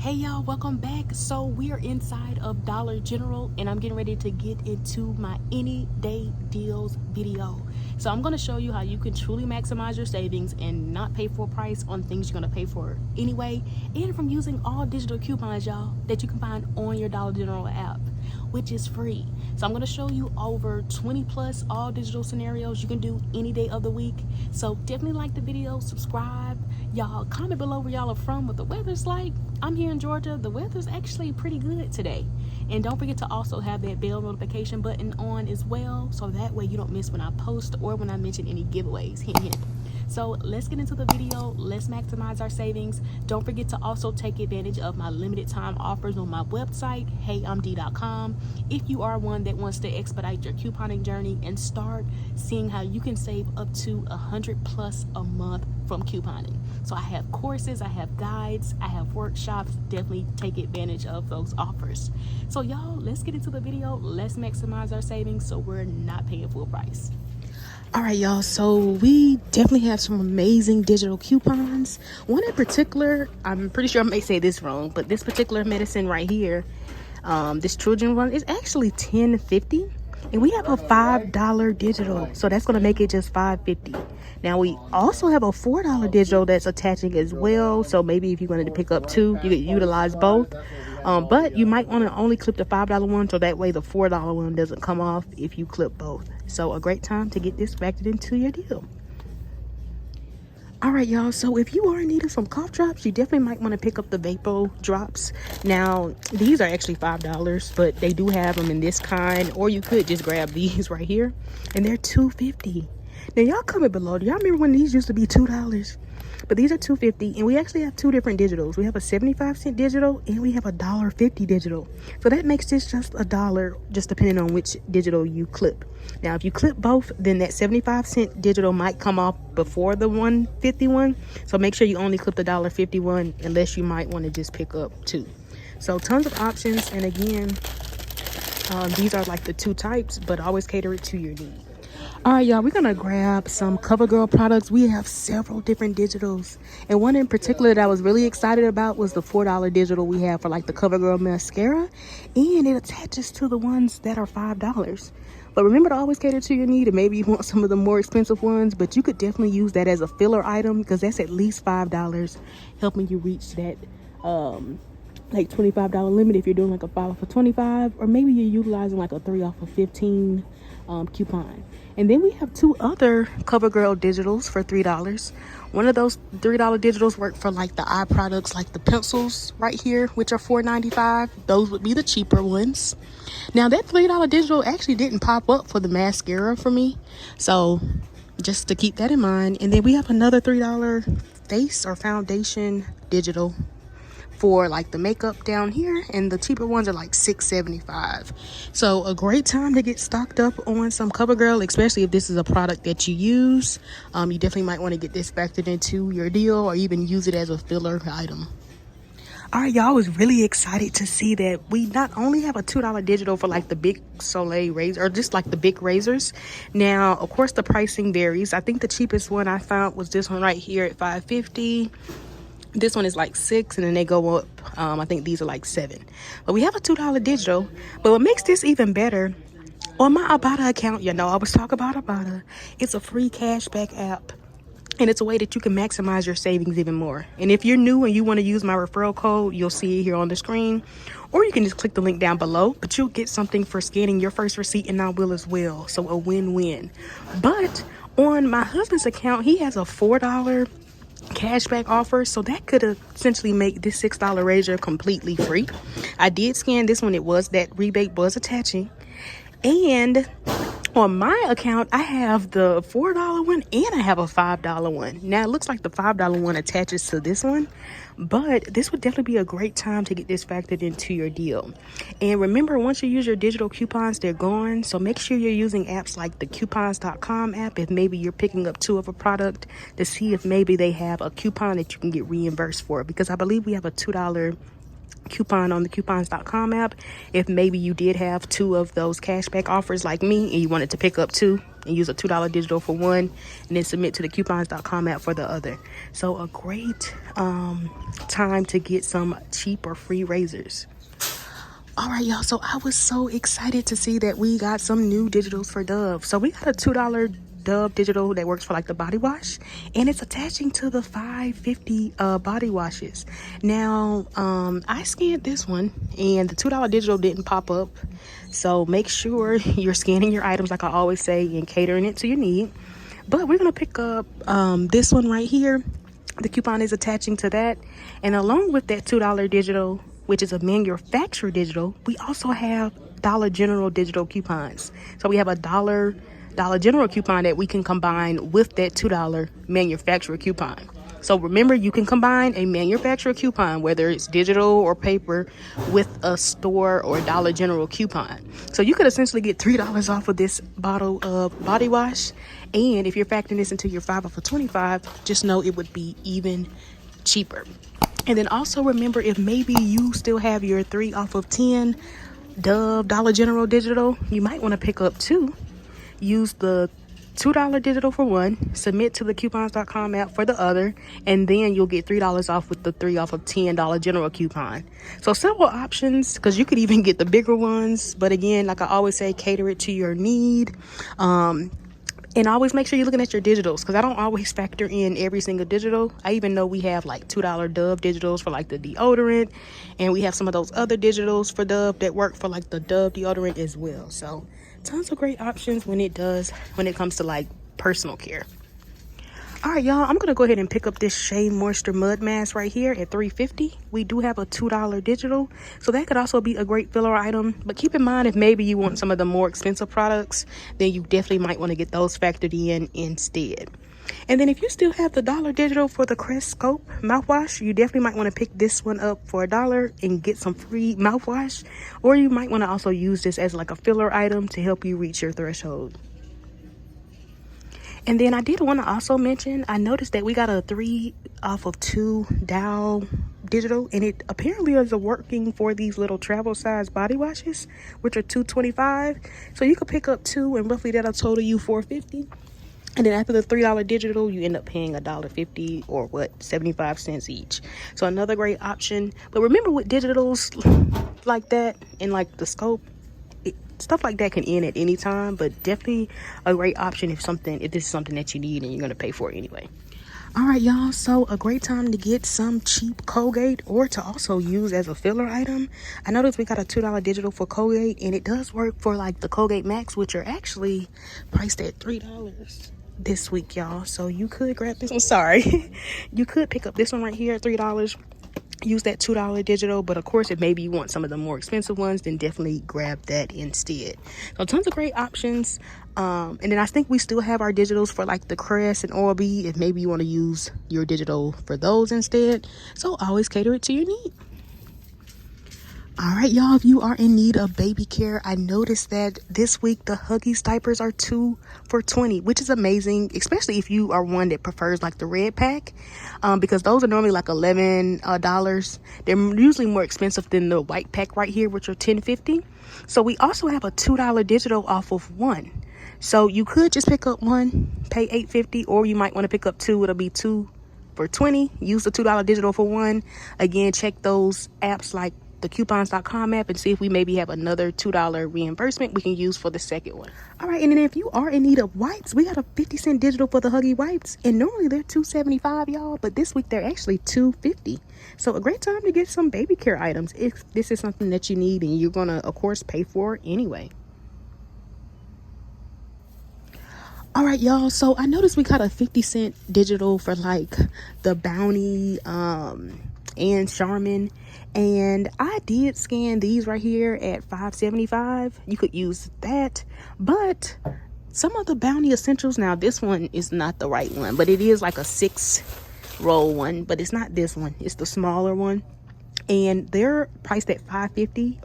Hey y'all, welcome back. So we are inside of Dollar General and I'm getting ready to get into my any day deals video. So I'm going to show you how you can truly maximize your savings and not pay full price on things you're going to pay for anyway, and from using all digital coupons, y'all, that you can find on your Dollar General app, which is free. So I'm going to show you over 20 plus all digital scenarios you can do any day of the week. So definitely like the video, subscribe, y'all, comment below where y'all are from, what the weather's like. I'm here in Georgia. The weather's actually pretty good today. And don't forget to also have that bell notification button on as well, so that way you don't miss when I post or when I mention any giveaways. Hint, hint. So let's get into the video. Let's maximize our savings. Don't forget to also take advantage of my limited time offers on my website, heyimd.com, if you are one that wants to expedite your couponing journey and start seeing how you can save up to $100+ a month from couponing. So I have courses, I have guides, I have workshops. Definitely take advantage of those offers. So y'all, let's get into the video. Let's maximize our savings so we're not paying full price. All right, y'all, so we definitely have some amazing digital coupons. One in particular, I'm pretty sure I may say this wrong, but this particular medicine right here, this children one, is actually $10.50, and we have a $5 digital, so that's going to make it just $5.50. Now we also have a $4 digital that's attaching as well, so maybe if you wanted to pick up two, you could utilize both. But you might want to only clip the $5 one, so that way the $4 one doesn't come off if you clip both. So a great time to get this factored into your deal. All right, y'all, so if you are in need of some cough drops, you definitely might want to pick up the Vapor drops. Now these are actually $5, but they do have them in this kind, or you could just grab these right here, and they're $2.50. Now y'all comment below, do y'all remember when these used to be $2? But these are $2.50, and we actually have two different digitals. We have a 75-cent digital and we have a $1.50 digital. So that makes this just $1, just depending on which digital you clip. Now if you clip both, then that 75-cent digital might come off before the 150 one. So make sure you only clip the $1.50 one, unless you might want to just pick up two. So tons of options, and again, these are like the two types, but always cater it to your needs. All right, y'all, we're gonna grab some CoverGirl products. We have several different digitals, and one in particular that I was really excited about was the $4 digital we have for like the CoverGirl mascara, and it attaches to the ones that are $5. But remember to always cater to your need, and maybe you want some of the more expensive ones, but you could definitely use that as a filler item, because that's at least $5, helping you reach that like $25 limit if you're doing like a 5 off of 25, or maybe you're utilizing like a 3 off of 15 coupon. And then we have two other CoverGirl digitals for $3. One of those $3 digitals work for like the eye products, like the pencils right here, which are $4.95. Those would be the cheaper ones. Now that $3 digital actually didn't pop up for the mascara for me, so just to keep that in mind. And then we have another $3 face or foundation digital for like the makeup down here, and the cheaper ones are like $6.75. So a great time to get stocked up on some CoverGirl, especially if this is a product that you use. You definitely might want to get this factored into your deal, or even use it as a filler item. All right, y'all, I was really excited to see that we not only have a $2 digital for like the big Soleil razor, or just like the big razors. Now of course the pricing varies. I think the cheapest one I found was this one right here at $5.50. This one is like $6, and then they go up. I think these are like $7. But we have a $2 digital. But what makes this even better, on my IBOTTA account, you know, I always talk about IBOTTA. It's a free cashback app, and it's a way that you can maximize your savings even more. And if you're new and you want to use my referral code, you'll see it here on the screen, or you can just click the link down below. But you'll get something for scanning your first receipt, and I will as well. So a win-win. But on my husband's account, he has a $4 cashback offer, so that could essentially make this $6 razor completely free. I did scan this one. It was, that rebate was attaching. And on my account, I have the $4 one and I have a $5 one. Now it looks like the $5 one attaches to this one, but this would definitely be a great time to get this factored into your deal. And remember, once you use your digital coupons, they're gone. So make sure you're using apps like the coupons.com app if maybe you're picking up two of a product, to see if maybe they have a coupon that you can get reimbursed for, because I believe we have a $2 coupon on the coupons.com app. If maybe you did have two of those cashback offers like me and you wanted to pick up two, and use a $2 digital for one, and then submit to the coupons.com app for the other. So a great time to get some cheap or free razors. All right, y'all, so I was so excited to see that we got some new digitals for Dove. So we got a $2 Dove digital that works for like the body wash, and it's attaching to the $5.50 body washes. Now I scanned this one and the $2 digital didn't pop up, so make sure you're scanning your items like I always say and catering it to your need. But we're gonna pick up this one right here. The coupon is attaching to that, and along with that $2 digital, which is a manufacturer digital, we also have Dollar General digital coupons. So we have a Dollar General coupon that we can combine with that $2 manufacturer coupon. So remember, you can combine a manufacturer coupon, whether it's digital or paper, with a store or Dollar General coupon. So you could essentially get $3 off of this bottle of body wash. And if you're factoring this into your 5 off of 25, just know it would be even cheaper. And then also remember, if maybe you still have your 3 off of 10 Dove Dollar General digital, you might want to pick up 2. Use the $2 digital for one, submit to the coupons.com app for the other, and then you'll get $3 off with the 3 off of 10 Dollar General coupon. So several options, because you could even get the bigger ones. But again, like I always say, cater it to your need. And always make sure you're looking at your digitals, because I don't always factor in every single digital. I even know we have like $2 Dove digitals for like the deodorant, and we have some of those other digitals for Dove that work for like the Dove deodorant as well. So tons of great options when it comes to like personal care. All right, y'all, I'm gonna go ahead and pick up this Shea Moisture Mud Mask right here at $3.50. We do have a $2 digital, so that could also be a great filler item. But keep in mind, if maybe you want some of the more expensive products, then you definitely might want to get those factored in instead. And then if you still have the $1 digital for the Crest Scope mouthwash, you definitely might want to pick this one up for $1 and get some free mouthwash. Or you might want to also use this as like a filler item to help you reach your threshold. And then I did want to also mention, I noticed that we got a 3 off of 2 Dow digital, and it apparently is working for these little travel size body washes, which are $2.25. So you could pick up 2, and roughly that'll total you $4.50. And then after the $3 digital, you end up paying $1.50 or 75 cents each. So another great option. But remember, with digitals like that and like the Scope, stuff like that can end at any time, but definitely a great option if this is something that you need and you're going to pay for it anyway. All right, y'all, so a great time to get some cheap Colgate, or to also use as a filler item. I noticed we got a $2 digital for Colgate, and it does work for like the Colgate Max, which are actually priced at $3 this week, y'all. So you could grab this one. Sorry. You could pick up this one right here at $3. Use that $2 digital, but of course, if maybe you want some of the more expensive ones, then definitely grab that instead. So tons of great options. And then I think we still have our digitals for like the Crest and Oral-B, if maybe you want to use your digital for those instead. So always cater it to your need. All right, y'all, if you are in need of baby care, I noticed that this week the Huggies diapers are 2 for $20, which is amazing, especially if you are one that prefers like the red pack, because those are normally like $11. They're usually more expensive than the white pack right here, which are $10.50. So we also have a $2 digital off of 1. So you could just pick up 1, pay $8.50, or you might want to pick up 2. It'll be 2 for $20. Use the $2 digital for 1. Again, check those apps like the coupons.com app and see if we maybe have another $2 reimbursement we can use for the second one. All right, and then if you are in need of wipes, we got a 50-cent digital for the Huggy wipes, and normally they're $2.75, y'all, but this week they're actually $2.50. So a great time to get some baby care items if this is something that you need and you're gonna, of course, pay for it anyway. All right, y'all, so I noticed we got a 50-cent digital for like the Bounty and Charmin, and I did scan these right here at $5.75. You could use that, but some of the Bounty essentials, now this one is not the right one, but it is like a 6-roll one, but it's not this one, it's the smaller one, and they're priced at $5.50.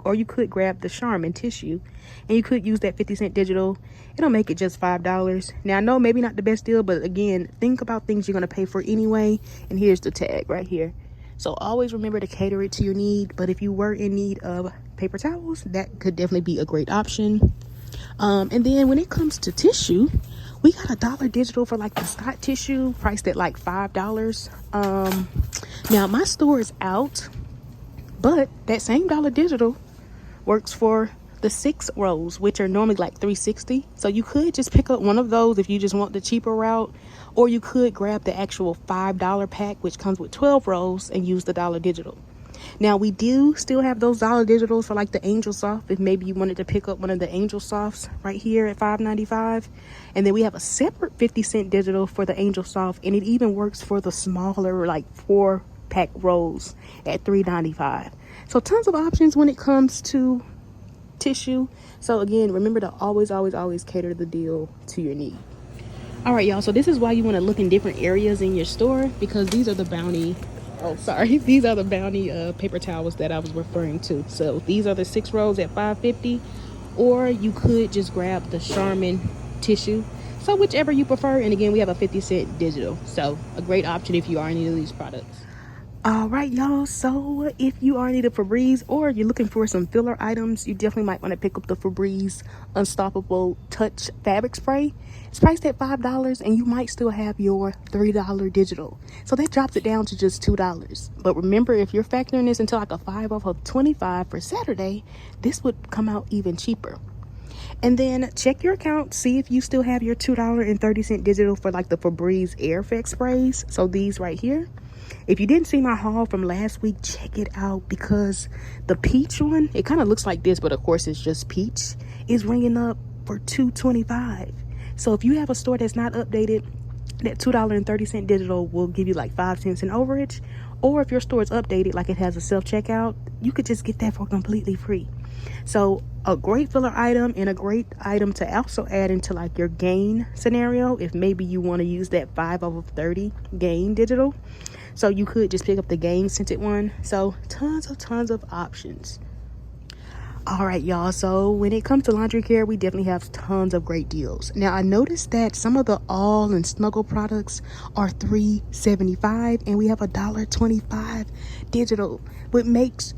Or you could grab the Charmin tissue, and you could use that 50-cent digital. It'll make it just $5. Now I know maybe not the best deal, but again, think about things you're going to pay for anyway, and here's the tag right here. So always remember to cater it to your need. But if you were in need of paper towels, that could definitely be a great option. And then when it comes to tissue, we got $1 digital for like the Scott tissue, priced at like $5. Now my store is out, but that same $1 digital works for the 6 rolls, which are normally like $3.60. So you could just pick up one of those if you just want the cheaper route, or you could grab the actual $5 pack, which comes with 12 rolls, and use the $1 digital. Now we do still have those $1 digitals for like the Angel Soft, if maybe you wanted to pick up one of the Angel Softs right here at $5.95. And then we have a separate 50-cent digital for the Angel Soft, and it even works for the smaller like 4-pack rolls at $3.95. So tons of options when it comes to tissue. So again, remember to always cater the deal to your need. All right, y'all, so this is why you want to look in different areas in your store, because these are the Bounty these are the Bounty paper towels that I was referring to. So these are the 6 rolls at $5.50, or you could just grab the Charmin tissue, so whichever you prefer. And again, we have a 50-cent digital, so a great option if you are in need of these products. All right, y'all, so if you are in need of Febreze, or you're looking for some filler items, you definitely might want to pick up the Febreze Unstoppable Touch Fabric Spray. It's priced at $5, and you might still have your $3 digital, so that drops it down to just $2. But remember, if you're factoring this into like a 5 off of 25 for Saturday, this would come out even cheaper. And then check your account, see if you still have your $2.30 digital for like the Febreze Air Effect sprays. So these right here. If you didn't see my haul from last week, check it out, because the peach one, it kind of looks like this, but of course it's just peach, is ringing up for $2.25. So if you have a store that's not updated, that $2.30 digital will give you like 5 cents in overage. Or if your store is updated, like it has a self-checkout, you could just get that for completely free. So a great filler item, and a great item to also add into like your gain scenario, if maybe you want to use that 5 off of 30 gain digital. So you could just pick up the gain scented one. So tons of options. All right, y'all, so when it comes to laundry care, we definitely have tons of great deals. Now I noticed that some of the All and Snuggle products are $3.75, and we have a $1.25 digital, which makes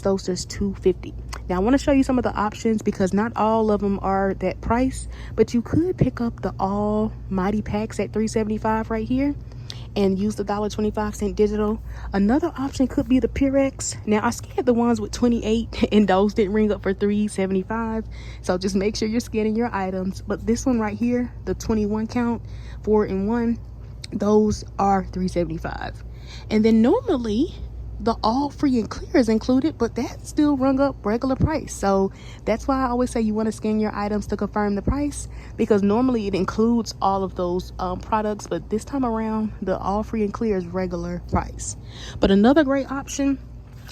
those just $2.50. Now I want to show you some of the options, because not all of them are that price, but you could pick up the All Mighty Packs at $3.75 right here, and use the $1.25 digital. Another option could be the Purex. Now I scanned the ones with 28, and those didn't ring up for $3.75. So just make sure you're scanning your items. But this one right here, the 21 count, 4-in-1, those are $3.75. And then normally the all free and clear is included, but that still rung up regular price. So that's why I always say you want to scan your items to confirm the price, because normally it includes all of those products, but this time around the all free and clear is regular price. But another great option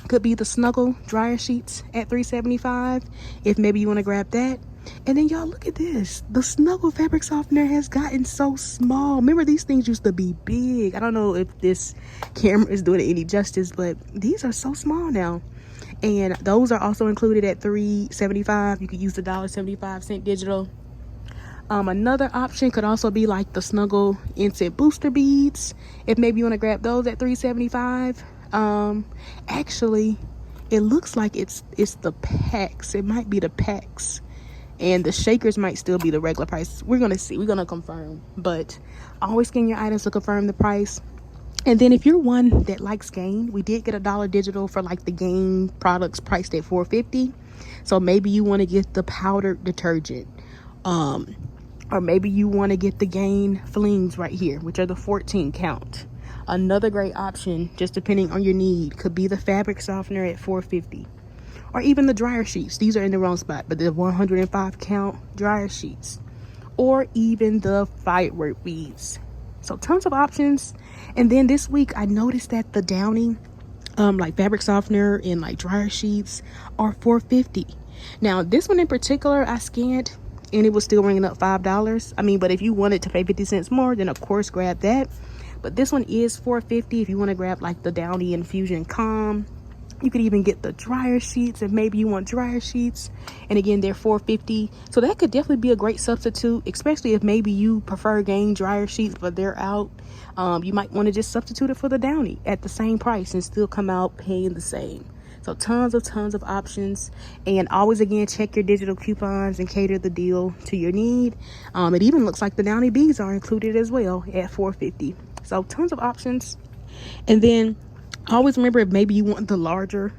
could be the Snuggle dryer sheets at $3.75, if maybe you want to grab that. And then y'all, look at this, the Snuggle fabric softener has gotten so small. Remember, these things used to be big. I don't know if this camera is doing it any justice, but these are so small now. And those are also included at $3.75. You could use the $1.75 digital. Another option could also be like the Snuggle Inset Booster Beads, if maybe you want to grab those at $3.75. Actually, it looks like it's the packs. It might be the packs, and the shakers might still be the regular price. We're gonna see, we're gonna confirm, but always scan your items to confirm the price. And then if you're one that likes Gain, we did get a $1 digital for like the Gain products priced at $4.50. So maybe you want to get the powdered detergent, or maybe you want to get the Gain flings right here, which are the 14 count. Another great option, just depending on your need, could be the fabric softener at $4.50. Or even the dryer sheets. These are in the wrong spot, but the 105 count dryer sheets. Or even the firework beads. So tons of options. And then this week I noticed that the Downy like fabric softener and like dryer sheets are $4.50. Now this one in particular I scanned, and it was still ringing up $5. I mean, but if you wanted to pay 50 cents more, then of course grab that. But this one is $4.50 if you want to grab like the Downy Infusion Calm. You could even get the dryer sheets if maybe you want dryer sheets, and again they're $4.50. So that could definitely be a great substitute, especially if maybe you prefer Gain dryer sheets but they're out. You might want to just substitute it for the Downy at the same price and still come out paying the same. So tons of options. And always, again, check your digital coupons and cater the deal to your need. It even looks like the Downy Bees are included as well at $4.50. So tons of options. And then always remember, if maybe you want the larger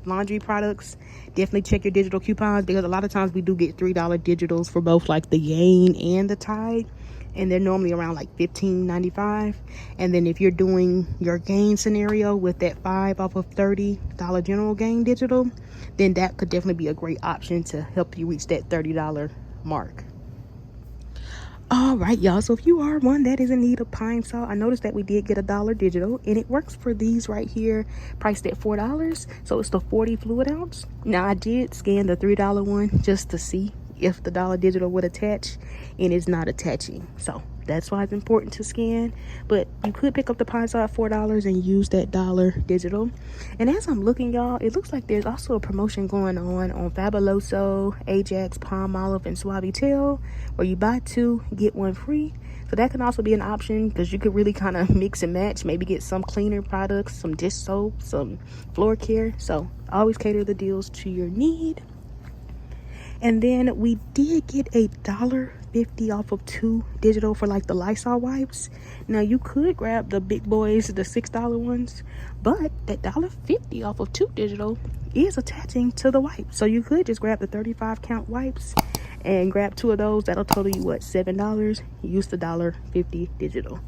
laundry products, definitely check your digital coupons, because a lot of times we do get $3 digitals for both like the Gain and the Tide, and they're normally around like $15.95. And then if you're doing your Gain scenario with that 5 off of $30 general Gain digital, then that could definitely be a great option to help you reach that $30 mark. All right, y'all, so if you are one that is in need of pine salt, I noticed that we did get $1 digital, and it works for these right here, priced at $4. So it's the 40 fluid ounce. Now I did scan the $3 one just to see if the $1 digital would attach, and it's not attaching. So that's why it's important to scan. But you could pick up the pine salt at $4 and use that $1 digital. And as I'm looking, y'all, it looks like there's also a promotion going on Fabuloso, Ajax, Palmolive, and Suavitel, where you buy 2 get 1 free. So that can also be an option, because you could really kind of mix and match, maybe get some cleaner products, some dish soap, some floor care. So always cater the deals to your need. And then we did get $1.50 off of 2 digital for like the Lysol wipes. Now you could grab the big boys, the $6 ones, but that $1.50 off of 2 digital is attaching to the wipe. So you could just grab the 35 count wipes and grab 2 of those. That'll total you what, $7. Use the $1.50 digital.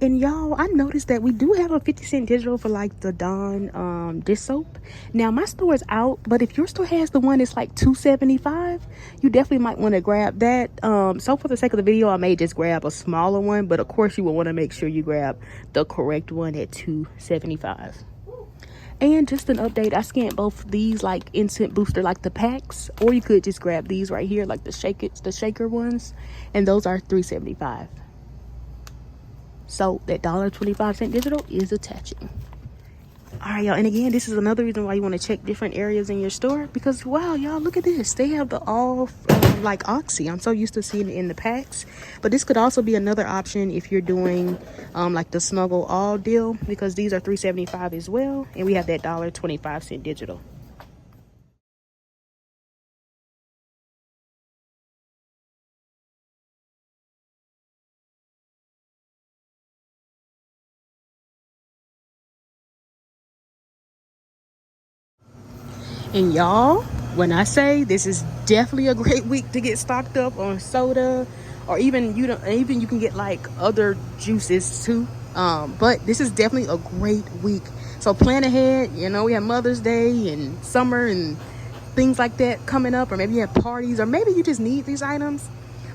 And y'all, I noticed that we do have a 50-cent digital for like the Dawn dish soap. Now my store is out, but if your store has the one that's like $2.75, you definitely might want to grab that. So for the sake of the video, I may just grab a smaller one, but of course you will want to make sure you grab the correct one at $2.75. And just an update, I scanned both these like instant booster, like the packs, or you could just grab these right here, like the shaker ones, and those are $3.75. So that $1.25 digital is attaching. All right, y'all, and again, this is another reason why you want to check different areas in your store, because wow, y'all, look at this. They have the all like Oxy. I'm so used to seeing it in the packs, but this could also be another option if you're doing like the Snuggle All deal, because these are $3.75 as well, and we have that $1.25 digital. And y'all, when I say this is definitely a great week to get stocked up on soda, or even you can get like other juices too. But this is definitely a great week. So plan ahead. You know, we have Mother's Day and summer and things like that coming up, or maybe you have parties, or maybe you just need these items.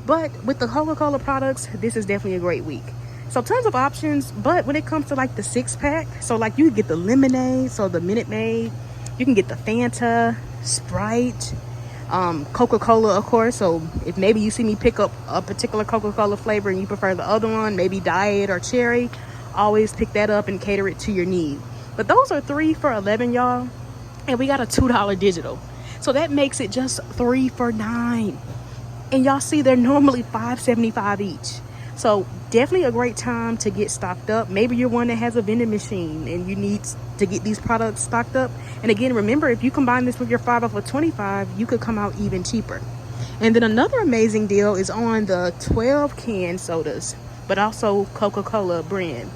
But with the Coca-Cola products, this is definitely a great week. So tons of options, but when it comes to like the 6-pack, so like you get the lemonade, so the Minute Maid, you can get the Fanta, Sprite, Coca-Cola, of course. So if maybe you see me pick up a particular Coca-Cola flavor and you prefer the other one, maybe Diet or Cherry, always pick that up and cater it to your need. But those are 3 for $11, y'all, and we got a $2 digital. So that makes it just 3 for $9. And y'all see, they're normally $5.75 each. So definitely a great time to get stocked up. Maybe you're one that has a vending machine and you need to get these products stocked up. And again, remember, if you combine this with your 5 off of 25, you could come out even cheaper. And then another amazing deal is on the 12 can sodas, but also Coca-Cola brand.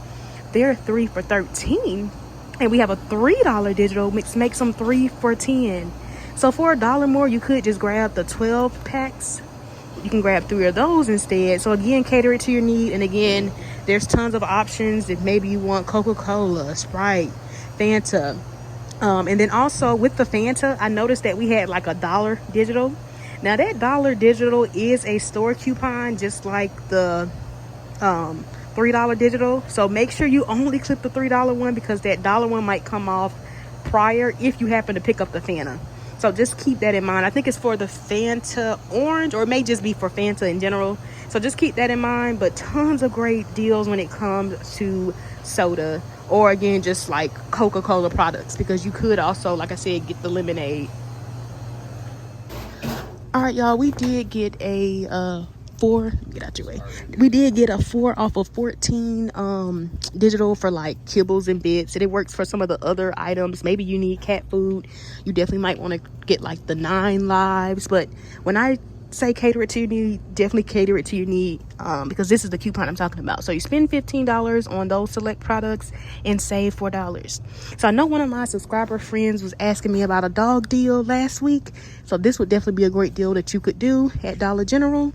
They're 3 for $13, and we have a $3 digital, which makes them 3 for $10. So for $1 more, you could just grab the 12 packs. You can grab 3 of those instead. So again, cater it to your need. And again, there's tons of options if maybe you want Coca-Cola, Sprite, Fanta. And then also with the Fanta, I noticed that we had like a $1 digital. Now that $1 digital is a store coupon, just like the $3 digital. So make sure you only clip the $3 one, because that $1 one might come off prior if you happen to pick up the Fanta. So just keep that in mind. I think it's for the Fanta orange, or it may just be for Fanta in general. So just keep that in mind. But tons of great deals when it comes to soda, or again, just like Coca-Cola products, because you could also, like I said, get the lemonade. All right, y'all, we did get a 4, get out your way, we did get a 4 off of 14 digital for like kibbles and bits, and it works for some of the other items. Maybe you need cat food, you definitely might want to get like the 9 lives. But when I say cater it to your need, definitely cater it to your need, because this is the coupon I'm talking about. So you spend $15 on those select products and save $4. So I know one of my subscriber friends was asking me about a dog deal last week, so this would definitely be a great deal that you could do at Dollar General.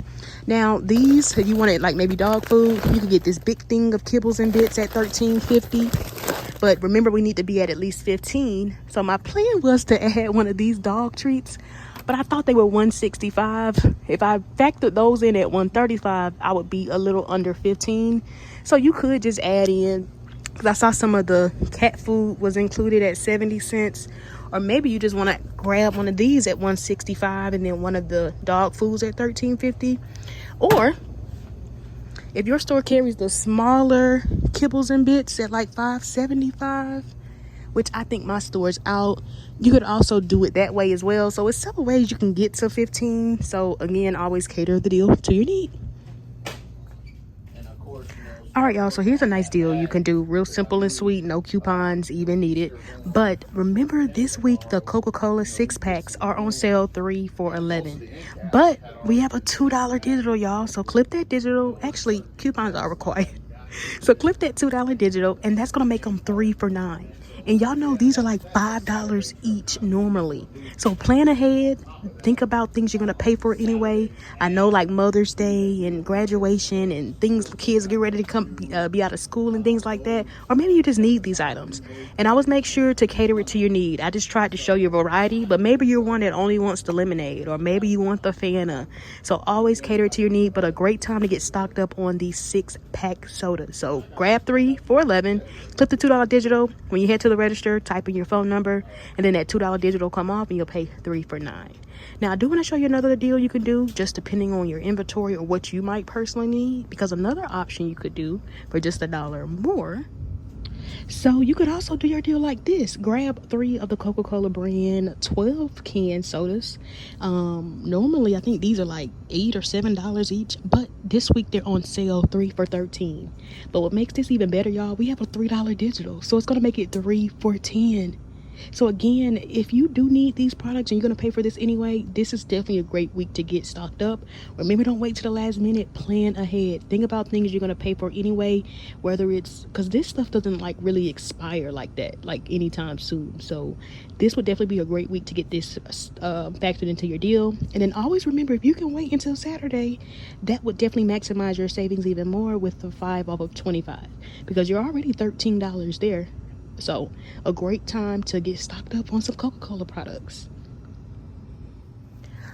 Now these, if you wanted like maybe dog food, you could get this big thing of kibbles and bits at $13.50. But remember, we need to be at least 15. So my plan was to add one of these dog treats, but I thought they were $165. If I factored those in at $135, I would be a little under 15. So you could just add in, because I saw some of the cat food was included at 70 cents. Or maybe you just want to grab one of these at $165 and then one of the dog foods at $13.50. Or if your store carries the smaller kibbles and bits at like $5.75, which I think my store's out, you could also do it that way as well. So it's several ways you can get to 15. So again, always cater the deal to your need. All right, y'all, so here's a nice deal you can do. Real simple and sweet, no coupons even needed. But remember, this week the Coca-Cola 6-packs are on sale, 3 for $11. But we have a $2 digital, y'all. So clip that digital. Actually, coupons are required. So clip that $2 digital, and that's gonna make them 3 for $9. And y'all know these are like $5 each normally. So plan ahead. Think about things you're going to pay for anyway. I know, like Mother's Day and graduation and things, kids get ready to come be out of school and things like that. Or maybe you just need these items. And always make sure to cater it to your need. I just tried to show you a variety, but maybe you're one that only wants the lemonade, or maybe you want the Fanta. So always cater it to your need, but a great time to get stocked up on these 6-pack sodas. So grab 3 for $11. Clip the $2 digital. When you head to the register, type in your phone number, and then that $2 digital come off and you'll pay 3 for $9. Now I do want to show you another deal you can do, just depending on your inventory or what you might personally need, because another option you could do for just $1 more. So you could also do your deal like this. Grab 3 of the Coca-Cola brand 12 can sodas. Normally I think these are like $8 or $7 each, but this week they're on sale, 3 for $13. But what makes this even better, y'all, we have a $3 digital, so it's gonna make it 3 for $10. So again, if you do need these products and you're going to pay for this anyway, this is definitely a great week to get stocked up. Remember, don't wait to the last minute. Plan ahead. Think about things you're going to pay for anyway, whether it's, because this stuff doesn't like really expire like that, like anytime soon. So this would definitely be a great week to get this factored into your deal. And then always remember, if you can wait until Saturday, that would definitely maximize your savings even more with the 5 off of 25, because you're already $13 there. So a great time to get stocked up on some Coca-Cola products.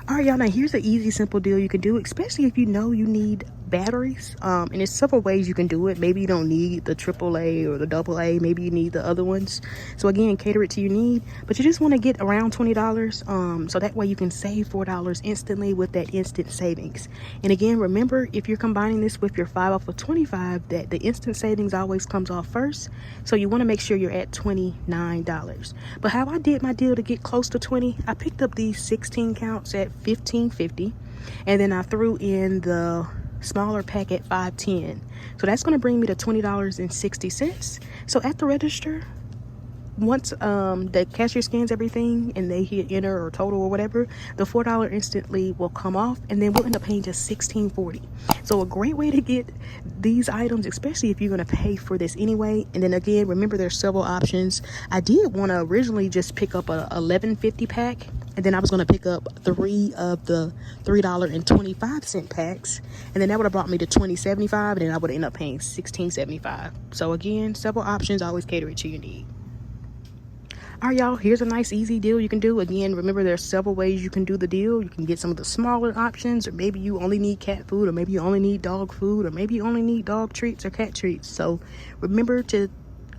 All right, y'all, now here's an easy, simple deal you can do, especially if you know you need batteries. And there's several ways you can do it. Maybe you don't need the AAA or the AA. Maybe you need the other ones. So again, cater it to your need, but you just want to get around $20. So that way you can save $4 instantly with that instant savings. And again, remember, if you're combining this with your 5 off of 25, that the instant savings always comes off first. So you want to make sure you're at $29. But how I did my deal to get close to 20, I picked up these 16 counts at $15.50, and then I threw in the smaller pack at $5.10. So that's going to bring me to $20.60. So at the register, once the cashier scans everything and they hit enter or total or whatever, the $4 instantly will come off, and then we'll end up paying just $16.40. So a great way to get these items, especially if you're going to pay for this anyway. And then again, remember, there's several options. I did want to originally just pick up a $11.50 pack, and then I was going to pick up 3 of the $3.25 packs, and then that would have brought me to $20.75, and then I would end up paying $16.75. So again, several options. Always cater it to your need. All right, y'all, here's a nice easy deal you can do. Again, remember, there are several ways you can do the deal. You can get some of the smaller options, or maybe you only need cat food, or maybe you only need dog food, or maybe you only need dog treats or cat treats. So remember to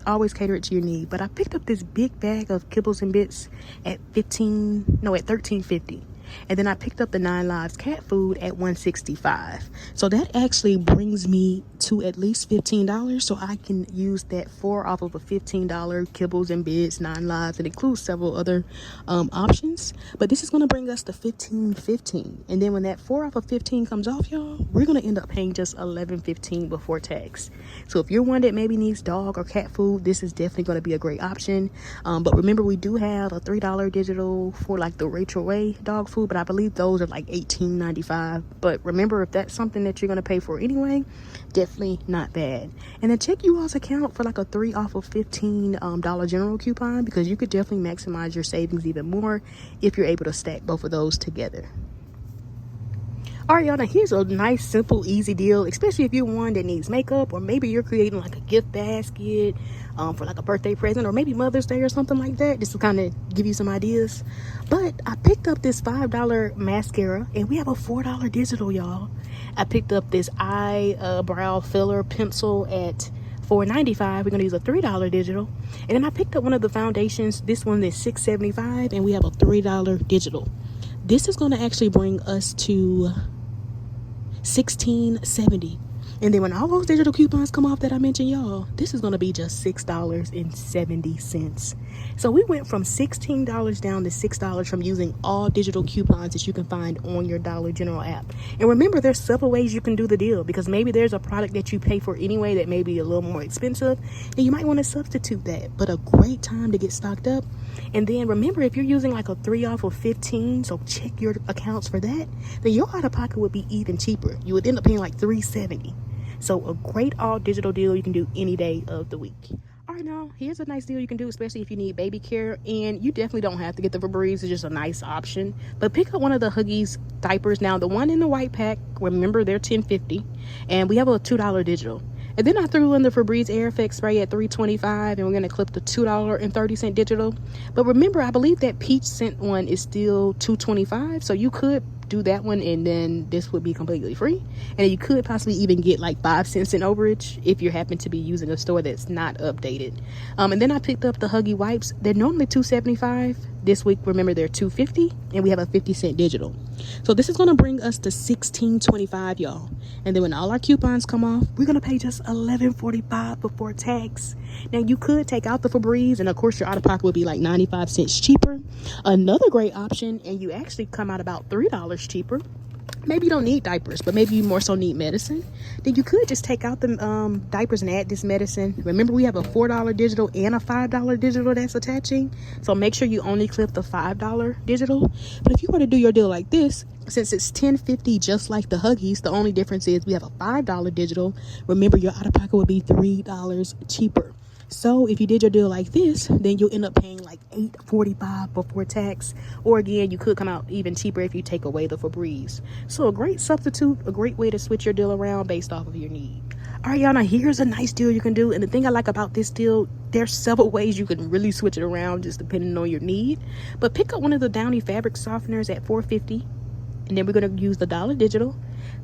always cater it to your need. But I picked up this big bag of kibbles and bits at $13.50. And then I picked up the 9 Lives cat food at $165. So that actually brings me to at least $15. So I can use that 4 off of a $15 Kibbles and Bits 9 Lives. It includes several other options. But this is going to bring us to $15.15. And then when that 4 off of 15 comes off, y'all, we're going to end up paying just $11.15 before tax. So if you're one that maybe needs dog or cat food, this is definitely going to be a great option. But remember, we do have a $3 digital for like the Rachel Ray dog food, but I believe those are like $18.95. But remember, if that's something that you're going to pay for anyway, definitely not bad. And then check you all's account for like a 3 off of $15 Dollar General coupon, because you could definitely maximize your savings even more if you're able to stack both of those together. All right, y'all, now here's a nice, simple, easy deal, especially if you're one that needs makeup, or maybe you're creating like a gift basket for like a birthday present, or maybe Mother's Day or something like that, just to kind of give you some ideas. But I picked up this $5 mascara, and we have a $4 digital, y'all. I picked up this eyebrow filler pencil at $4.95. We're gonna use a $3 digital. And then I picked up one of the foundations. This one is $6.75, and we have a $3 digital. This is gonna actually bring us to $16.70. And then when all those digital coupons come off that I mentioned, y'all, this is going to be just $6.70. So we went from $16 down to $6 from using all digital coupons that you can find on your Dollar General app. And remember, there's several ways you can do the deal, because maybe there's a product that you pay for anyway that may be a little more expensive, and you might want to substitute that. But a great time to get stocked up. And then remember, if you're using like a 3 off of 15, so check your accounts for that, then your out of pocket would be even cheaper. You would end up paying like $3.70. So a great all digital deal you can do any day of the week. All right, now here's a nice deal you can do, especially if you need baby care, and you definitely don't have to get the Febreze. It's just a nice option. But pick up one of the Huggies diapers. Now the one in the white pack, remember, they're $10.50, and we have a $2 digital. And then I threw in the Febreze Air Effect Spray at $3.25, and we're going to clip the $2.30 digital. But remember, I believe that peach scent one is still $2.25, so you could do that one, and then this would be completely free. And you could possibly even get like 5 cents in overage if you happen to be using a store that's not updated. And then I picked up the Huggy wipes. They're normally $2.75. This week, remember, they're $2.50, and we have a 50-cent digital. So this is going to bring us to $16.25, y'all. And then when all our coupons come off, we're going to pay just $11.45 before tax. Now, you could take out the Febreze, and of course your out-of-pocket would be like 95 cents cheaper. Another great option, and you actually come out about $3 cheaper. Maybe you don't need diapers, but maybe you more so need medicine. Then you could just take out the diapers and add this medicine. Remember, we have a $4 digital and a $5 digital that's attaching. So make sure you only clip the $5 digital. But if you were to do your deal like this, since it's $10.50 just like the Huggies, the only difference is we have a $5 digital. Remember, your out-of-pocket would be $3 cheaper. So if you did your deal like this, then you'll end up paying like $8.45 before tax. Or again, you could come out even cheaper if you take away the Febreze. So a great substitute, a great way to switch your deal around based off of your need. All right, y'all, now here's a nice deal you can do. And the thing I like about this deal, there's several ways you can really switch it around just depending on your need. But pick up one of the Downy fabric softeners at $4.50. And then we're going to use the $1 digital.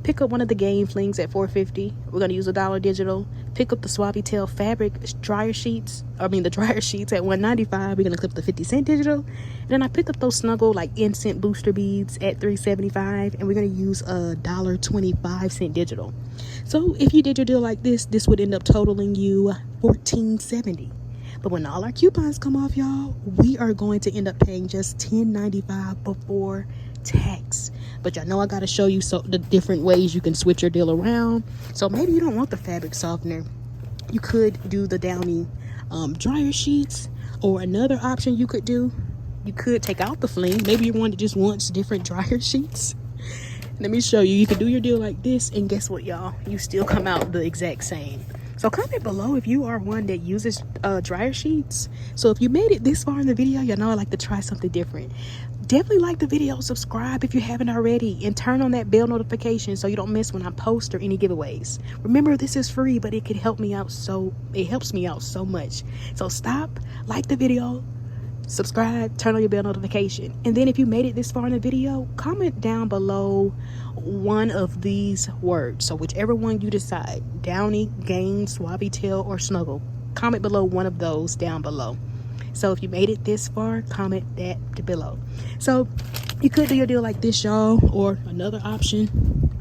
Pick up one of the Game Flings at $4.50. We're going to use a $1 digital. Pick up the Suavitel fabric dryer sheets. The dryer sheets at $1.95. We're going to clip the 50-cent digital. And then I picked up those Snuggle like incense booster beads at $3.75. And we're going to use a $1.25 digital. So if you did your deal like this, this would end up totaling you $14.70. But when all our coupons come off, y'all, we are going to end up paying just $10.95 before tax. But y'all know I gotta show you the different ways you can switch your deal around. So maybe you don't want the fabric softener, you could do the Downy dryer sheets. Or another option you could do, you could take out the Fling. Maybe you're one that just wants different dryer sheets. Let me show you. You can do your deal like this, and guess what, y'all, you still come out the exact same. So comment below if you are one that uses dryer sheets. So if you made it this far in the video, y'all know I like to try something different. Definitely like the video, subscribe if you haven't already, and turn on that bell notification so you don't miss when I post or any giveaways. Remember, this is free, but it helps me out so much. So stop, like the video, subscribe, turn on your bell notification. And then if you made it this far in the video, comment down below one of these words. So whichever one you decide, Downy, Game, Suavitel, or Snuggle, comment below one of those down below. So if you made it this far, comment that below. So You could do your deal like this, y'all, or another option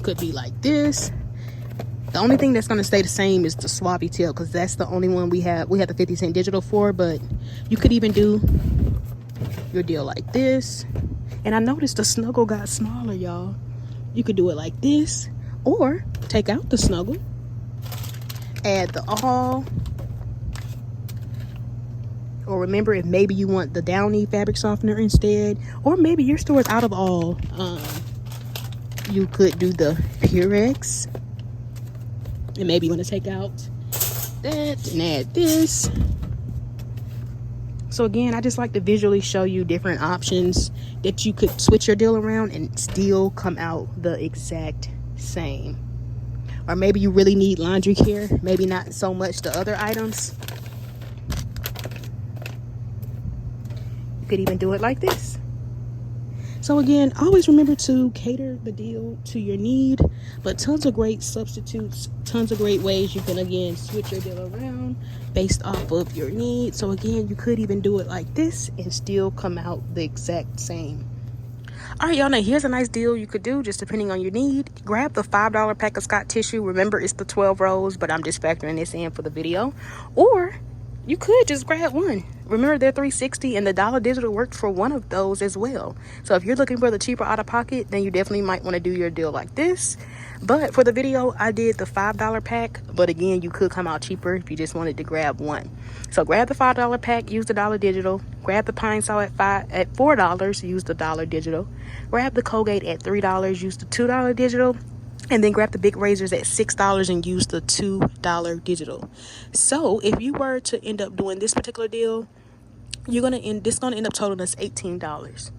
could be like this. The only thing that's going to stay the same is the swabby tail, because that's the only one we have the 50-cent digital for. But you could even do your deal like this. And I noticed the snuggle got smaller, y'all. You could do it like this, or take out the snuggle, add the all, or remember, if maybe you want the Downy fabric softener instead, or maybe your store is out of all, you could do the Purex. And maybe you want to take out that and add this. So again, I just like to visually show you different options that you could switch your deal around and still come out the exact same. Or maybe you really need laundry care, maybe not so much the other items. You could even do it like this. So again, always remember to cater the deal to your need, but tons of great substitutes, tons of great ways you can again switch your deal around based off of your need. So again, you could even do it like this and still come out the exact same. All right, y'all, now here's a nice deal you could do just depending on your need. Grab the $5 pack of Scott tissue. Remember, it's the 12 rolls, but I'm just factoring this in for the video. Or you could just grab one. Remember, they're $3.60 and the dollar digital worked for one of those as well. So if you're looking for the cheaper out of pocket, then you definitely might want to do your deal like this. But for the video, I did the $5 pack. But again, you could come out cheaper if you just wanted to grab one. So grab the $5 pack, use the dollar digital. Grab the Pine Sol at $4, use the dollar digital. Grab the Colgate at $3, use the $2 digital. And then grab the big razors at $6 and use the $2 digital. So if you were to end up doing this particular deal, this is gonna end up totaling us $18.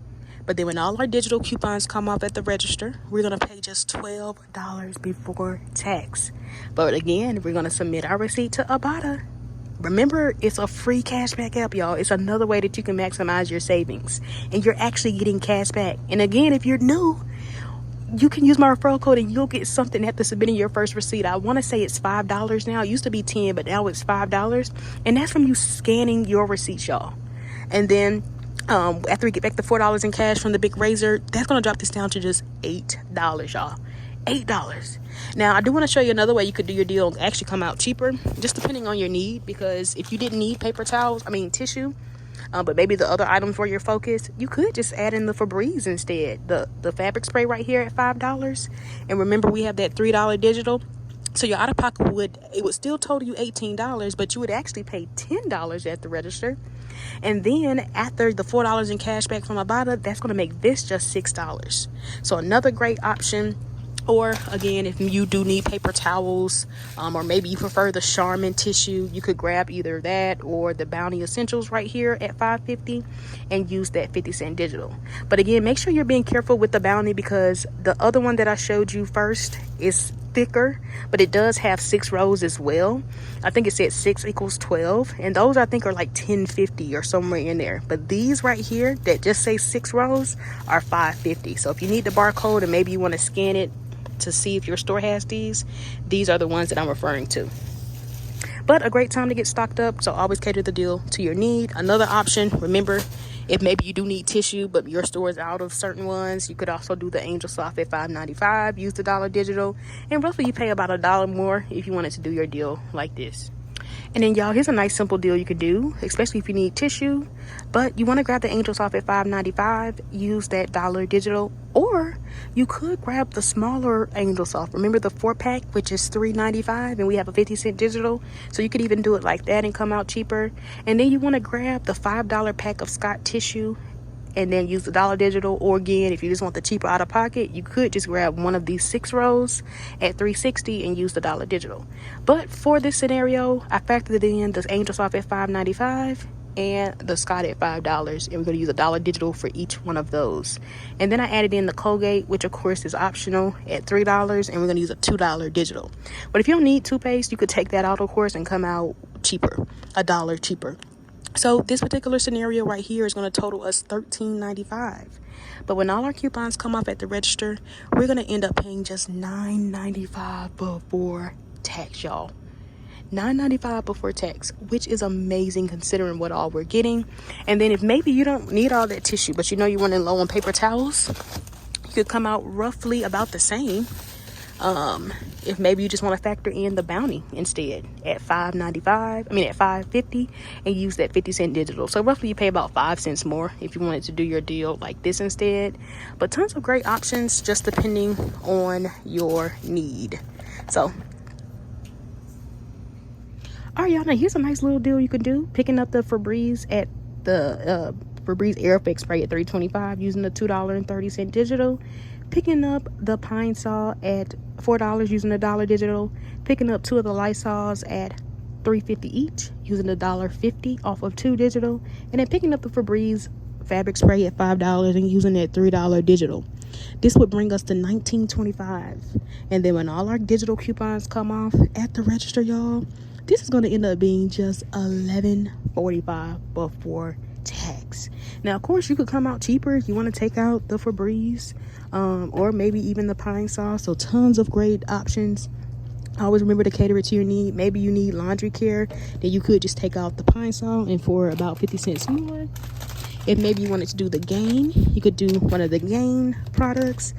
But then when all our digital coupons come off at the register, we're gonna pay just $12 before tax. But again, we're gonna submit our receipt to IBOTTA. Remember, it's a free cashback app, y'all. It's another way that you can maximize your savings, and you're actually getting cash back. And again, if you're new, you can use my referral code and you'll get something after submitting your first receipt. I want to say it's $5 now. It used to be $10, but now it's $5. And that's from you scanning your receipts, y'all. And then after we get back the $4 in cash from the big razor, that's going to drop this down to just $8, y'all. $8. Now, I do want to show you another way you could do your deal and actually come out cheaper, just depending on your need. Because if you didn't need tissue, but maybe the other items were your focus, you could just add in the Febreze instead. The fabric spray right here at $5. And remember, we have that $3 digital. So your out-of-pocket would still total you $18, but you would actually pay $10 at the register. And then after the $4 in cash back from IBOTTA, that's going to make this just $6. So another great option. Or again, if you do need paper towels, or maybe you prefer the Charmin tissue, you could grab either that or the Bounty Essentials right here at $5.50 and use that 50-cent digital. But again, make sure you're being careful with the Bounty, because the other one that I showed you first is thicker, but it does have 6 rows as well. I think it said 6 equals 12, and those I think are like $10.50 or somewhere in there. But these right here that just say 6 rows are $5.50. So if you need the barcode and maybe you want to scan it to see if your store has these are the ones that I'm referring to. But a great time to get stocked up, so always cater the deal to your need. Another option, remember, if maybe you do need tissue but your store is out of certain ones, you could also do the Angel Soft at $5.95, use the dollar digital, and roughly you pay about $1 more if you wanted to do your deal like this. And then, y'all, here's a nice simple deal you could do, especially if you need tissue, but you want to grab the Angel Soft at $5.95, use that dollar digital, or you could grab the smaller Angel Soft. Remember the 4-pack, which is $3.95, and we have a 50-cent digital, so you could even do it like that and come out cheaper. And then you want to grab the $5 pack of Scott tissue and then use the dollar digital. Or again, if you just want the cheaper out of pocket, you could just grab one of these 6 rows at $3.60 and use the dollar digital. But for this scenario, I factored in the Angel Soft at $5.95 and the Scott at $5, and we're going to use a dollar digital for each one of those. And then I added in the Colgate, which of course is optional, at $3, and we're going to use a $2 digital. But if you don't need toothpaste, you could take that out, of course, and come out cheaper, $1 cheaper. So this particular scenario right here is going to total us $13.95. But when all our coupons come off at the register, we're going to end up paying just $9.95 before tax, y'all. $9.95 before tax, which is amazing considering what all we're getting. And then if maybe you don't need all that tissue, but you know you're running low on paper towels, you could come out roughly about the same. If maybe you just want to factor in the bounty instead at $5.50, and use that 50-cent digital. So roughly you pay about 5 cents more if you wanted to do your deal like this instead. But tons of great options just depending on your need. So all right, y'all, now here's a nice little deal you could do. Picking up the Febreze at the Febreze Air Effect Spray at $3.25 using the $2.30 digital. Picking up the Pine Sol at $4 using the $1 digital. Picking up 2 of the Lysols at $3.50 each using the $1.50 off of 2 digital. And then picking up the Febreze fabric spray at $5 and using that $3 digital. This would bring us to $19.25. And then when all our digital coupons come off at the register, y'all, this is going to end up being just $11.45 before tax. Now, of course, you could come out cheaper if you want to take out the Febreze, or maybe even the Pine Sol. So tons of great options. Always remember to cater it to your need. Maybe you need laundry care, then you could just take out the Pine Sol and for about 50 cents more. If maybe you wanted to do the Gain, you could do one of the Gain products.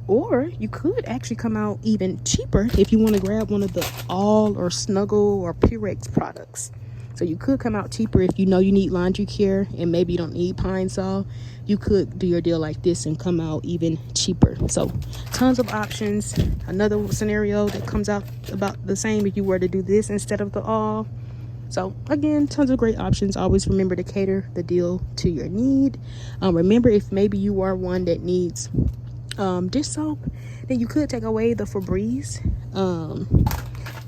Or you could actually come out even cheaper if you want to grab one of the All or Snuggle or Purex products. So you could come out cheaper if you know you need laundry care and maybe you don't need Pine Sol. You could do your deal like this and come out even cheaper. So tons of options. Another scenario that comes out about the same if you were to do this instead of the All. So again, tons of great options. Always remember to cater the deal to your need. Remember, if maybe you are one that needs dish soap, then you could take away the Febreze,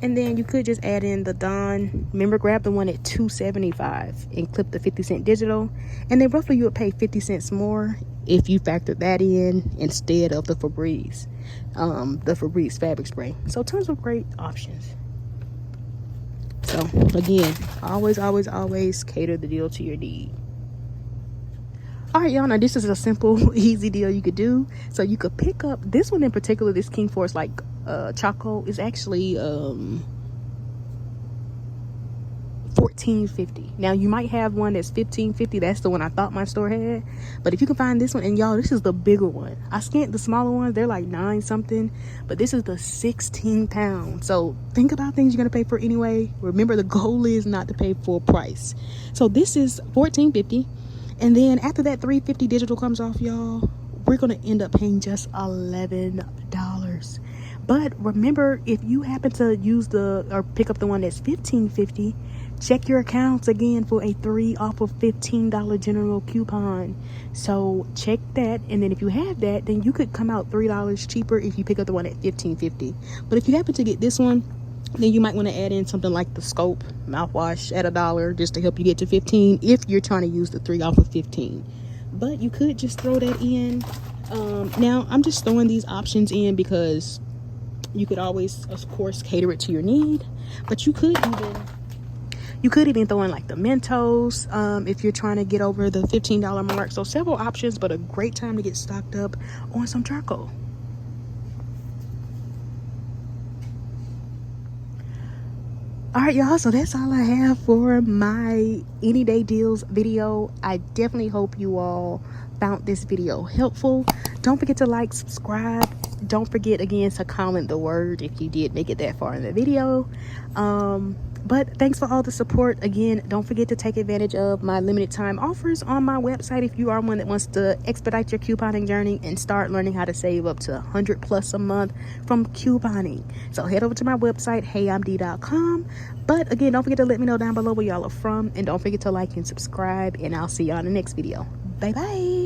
and then you could just add in the Dawn. Remember, grab the one at $2.75 and clip the 50-cent digital, and then roughly you would pay 50 cents more if you factor that in instead of the Febreze fabric spray. So tons of great options. So again, always cater the deal to your need. All right, y'all, now this is a simple, easy deal you could do. So you could pick up this one in particular, this King Force Choco is actually $14.50. Now you might have one that's $15.50. That's the one I thought my store had. But if you can find this one, and y'all, this is the bigger one. I scanned the smaller ones, they're like 9 something, but this is the 16 pound. So think about things you're gonna pay for anyway. Remember, the goal is not to pay full price. So this is $14.50. And then after that $3.50 digital comes off, y'all, we're going to end up paying just $11. But remember, if you happen to use or pick up the one that's $15.50, check your accounts again for a 3 off of $15 general coupon. So check that. And then if you have that, then you could come out $3 cheaper if you pick up the one at $15.50. But if you happen to get this one, then you might want to add in something like the Scope mouthwash at $1 just to help you get to 15 if you're trying to use the 3 off of 15. But you could just throw that in. Now I'm just throwing these options in because you could always, of course, cater it to your need. But you could even throw in like the Mentos if you're trying to get over the $15 mark. So several options, but a great time to get stocked up on some charcoal. All right, y'all, so that's all I have for my any day deals video. I definitely hope you all found this video helpful. Don't forget to like, subscribe. Don't forget again to comment the word if you did make it that far in the video. But thanks for all the support. Again, don't forget to take advantage of my limited time offers on my website if you are one that wants to expedite your couponing journey and start learning how to save up to $100+ a month from couponing. So head over to my website, heyimd.com. But again, don't forget to let me know down below where y'all are from, and don't forget to like and subscribe, and I'll see y'all in the next video. Bye bye.